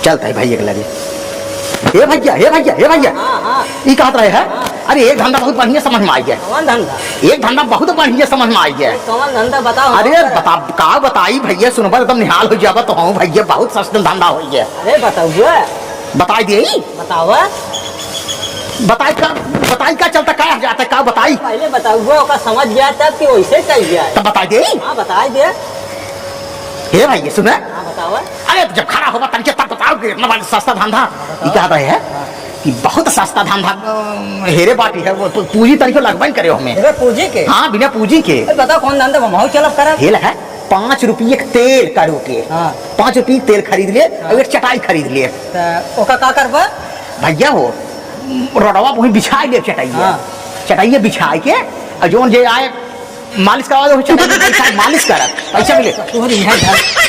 चलता है भाई एक लगे। हे भैया हे भैया हे भैया, ये कहत रहे है। अरे एक धंधा बहुत बढ़िया समझ में आई है। कौन धंधा? एक धंधा बहुत बढ़िया समझ में आई है। कौन धंधा बताओ? अरे बता का बताई भैया, सुनबा एकदम निहाल हो जाबा तो हूँ भैया, बहुत सस्ता धंधा हो है। अरे बताओ, बताई दे। बताओ, बताई का चलता का जाता का बताई। पहले बताओ, ओका समझ गया तब कि वैसे चल गया। तब बताई दे। हाँ बता दे। हे भैया सुन। हाँ बताओ। अरे जब खड़ा होगा तब तब बताओ कि इतना सस्ता धंधा ये कहता है कि बहुत सस्ता धंधा हेरे बाटी है। वो पूंजी तरीके लगवा ही करे हमें। बिना पूंजी के? हाँ बिना पूंजी के। बताओ कौन धंधा हम चलब करा? हेल है 5 रुपये तेल करो के। 5 रुपये तेल खरीद लिए और एक चटाई खरीद लिए। ओका का करबा भैया हो रोडवा वही बिछा ले चटाइए। चटाइए बिछा के और जो जे आए मालिश करवा दो, चटाई मालिश कर पैसा मिले।